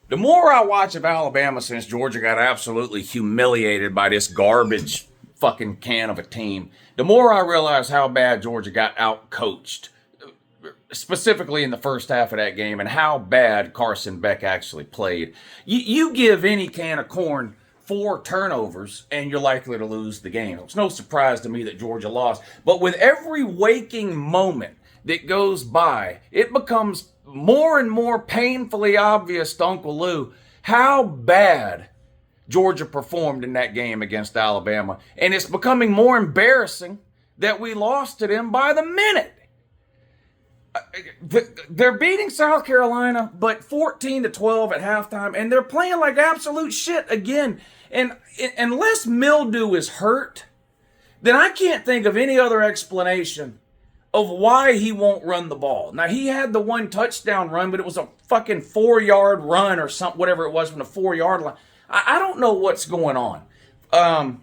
The more I watch of Alabama since Georgia got absolutely humiliated by this garbage fucking can of a team, the more I realize how bad Georgia got out-coached, specifically in the first half of that game, and how bad Carson Beck actually played. You give any can of corn 4 turnovers, and you're likely to lose the game. It's no surprise to me that Georgia lost. But with every waking moment that goes by, it becomes more and more painfully obvious to Uncle Lou how bad Georgia performed in that game against Alabama. And it's becoming more embarrassing that we lost to them by the minute. They're beating South Carolina, but 14-12 at halftime, and they're playing like absolute shit again. And unless Mildew is hurt, then I can't think of any other explanation of why he won't run the ball. Now, he had the 1 touchdown run, but it was a fucking 4-yard run or something, whatever it was from the 4-yard line. I don't know what's going on.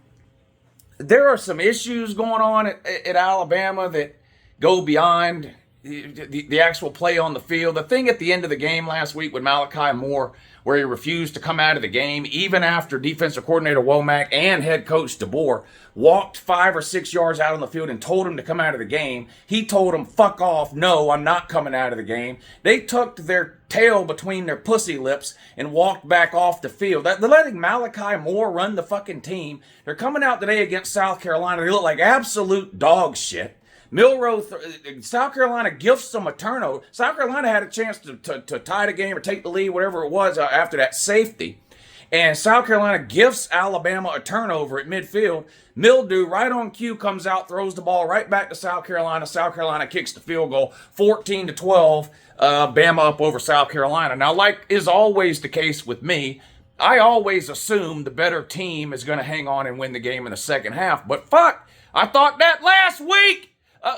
There are some issues going on at Alabama that go beyond the actual play on the field. The thing at the end of the game last week with Malachi Moore, where he refused to come out of the game, even after defensive coordinator Womack and head coach DeBoer walked 5 or 6 yards out on the field and told him to come out of the game. He told him, fuck off, no, I'm not coming out of the game. They tucked their tail between their pussy lips and walked back off the field. They're letting Malachi Moore run the fucking team. They're coming out today against South Carolina. They look like absolute dog shit. South Carolina gifts them a turnover. South Carolina had a chance to tie the game or take the lead, whatever it was, after that safety. And South Carolina gifts Alabama a turnover at midfield. Mildew, right on cue, comes out, throws the ball right back to South Carolina. South Carolina kicks the field goal, 14-12, Bama up over South Carolina. Now, like is always the case with me, I always assume the better team is going to hang on and win the game in the second half. But fuck, I thought that last week.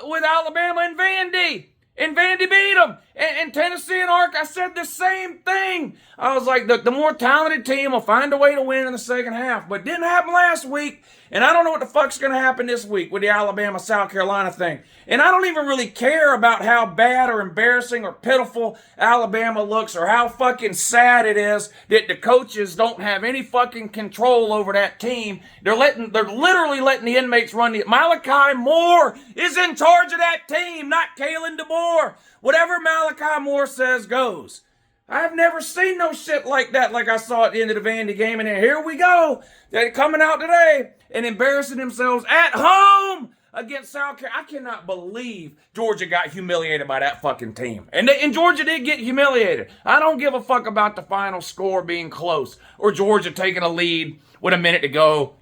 With Alabama and Vandy. And Vandy beat them. And Tennessee and Ark, I said the same thing. I was like, the more talented team will find a way to win in the second half. But it didn't happen last week. And I don't know what the fuck's going to happen this week with the Alabama-South Carolina thing. And I don't even really care about how bad or embarrassing or pitiful Alabama looks or how fucking sad it is that the coaches don't have any fucking control over that team. They're literally letting the inmates run the... Malachi Moore is in charge of that team, not Kalen DeBoer. Whatever Malachi Moore says goes. I've never seen no shit like that like I saw at the end of the Vandy game. And then here we go. They're coming out today and embarrassing themselves at home against South Carolina. I cannot believe Georgia got humiliated by that fucking team. And Georgia did get humiliated. I don't give a fuck about the final score being close or Georgia taking a lead with a minute to go.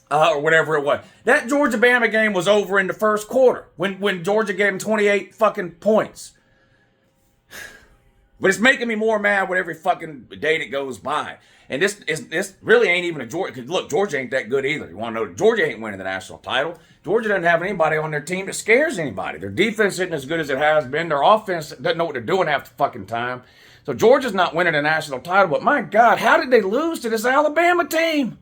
Or whatever it was. That Georgia-Bama game was over in the first quarter when Georgia gave them 28 fucking points. But it's making me more mad with every fucking day that goes by. And this really ain't even a Georgia. Because look, Georgia ain't that good either. You want to know, Georgia ain't winning the national title. Georgia doesn't have anybody on their team that scares anybody. Their defense isn't as good as it has been. Their offense doesn't know what they're doing half the fucking time. So Georgia's not winning the national title. But my God, how did they lose to this Alabama team?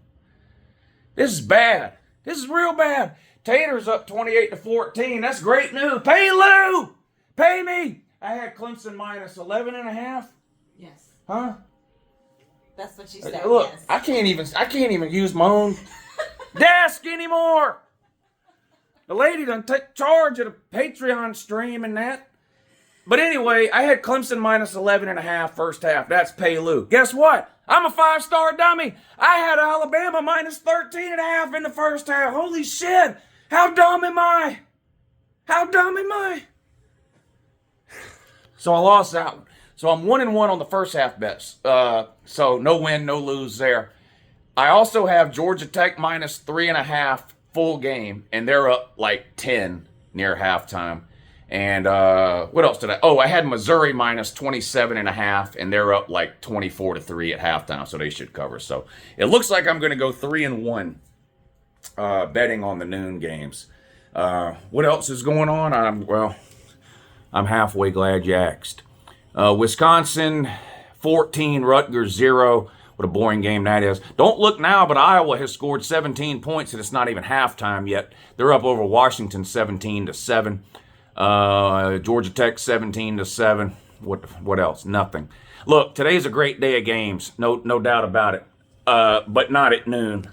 This is bad. This is real bad. Tater's up 28-14. That's great news. Pay Lou! Pay me! I had Clemson minus 11.5. Yes. Huh? That's what you said. Look, yes. I can't even use my own desk anymore. The lady done take charge of the Patreon stream and that. But anyway, I had Clemson minus 11.5 first half. That's pay Lou. Guess what? I'm a 5-star dummy. I had Alabama minus 13.5 in the first half. Holy shit. How dumb am I? How dumb am I? So I lost that one. So I'm 1-1 on the first half bets. So no win, no lose there. I also have Georgia Tech minus 3.5 full game, and they're up like 10 near halftime. And what else did I? Oh, I had Missouri minus 27.5, and they're up like 24-3 at halftime, so they should cover. So it looks like I'm going to go 3-1 betting on the noon games. What else is going on? I'm halfway glad you asked. Wisconsin 14, Rutgers 0. What a boring game that is. Don't look now, but Iowa has scored 17 points, and it's not even halftime yet. They're up over Washington 17-7. Georgia Tech 17-7. What else? Nothing. Look, today's a great day of games. No doubt about it. But not at noon.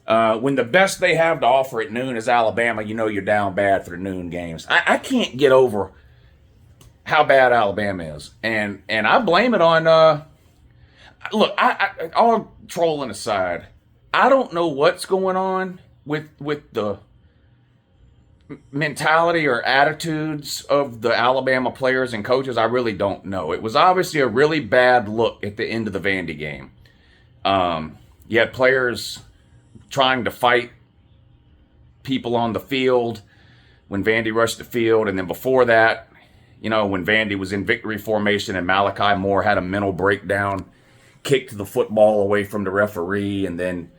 When the best they have to offer at noon is Alabama, you know you're down bad for the noon games. I can't get over how bad Alabama is, and I blame it on. Look, I all trolling aside, I don't know what's going on with the mentality or attitudes of the Alabama players and coaches. I really don't know. It was obviously a really bad look at the end of the Vandy game. You had players trying to fight people on the field when Vandy rushed the field, and then before that, when Vandy was in victory formation and Malachi Moore had a mental breakdown, kicked the football away from the referee, and then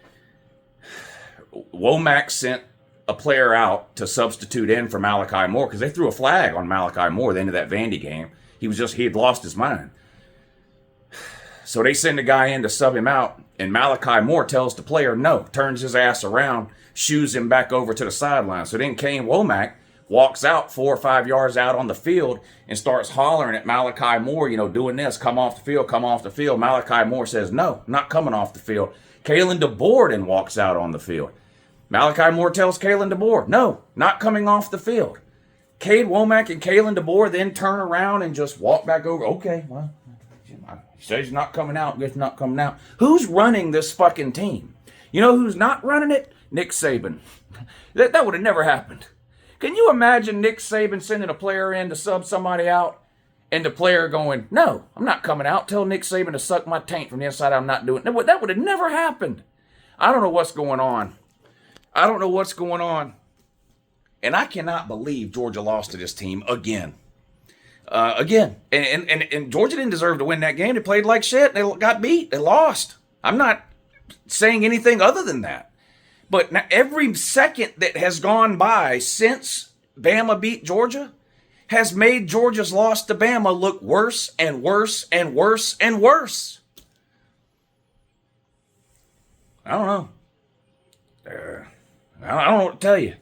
Womack sent a player out to substitute in for Malachi Moore because they threw a flag on Malachi Moore at the end of that Vandy game. He had lost his mind. So they send a guy in to sub him out, and Malachi Moore tells the player no, turns his ass around, shoos him back over to the sideline. So then Kane Womack walks out 4 or 5 yards out on the field and starts hollering at Malachi Moore, doing this, come off the field, come off the field. Malachi Moore says, no, not coming off the field. Kalen DeBoer then walks out on the field. Malachi Moore tells Kalen DeBoer, no, not coming off the field. Cade Womack and Kalen DeBoer then turn around and just walk back over. Okay, well, he says he's not coming out, guess not coming out. Who's running this fucking team? You know who's not running it? Nick Saban. That would have never happened. Can you imagine Nick Saban sending a player in to sub somebody out and the player going, no, I'm not coming out. Tell Nick Saban to suck my taint from the inside. I'm not doing it. That would have never happened. I don't know what's going on. And I cannot believe Georgia lost to this team again. And Georgia didn't deserve to win that game. They played like shit. They got beat. They lost. I'm not saying anything other than that. But now every second that has gone by since Bama beat Georgia has made Georgia's loss to Bama look worse and worse and worse and worse. I don't know. I don't know what to tell you.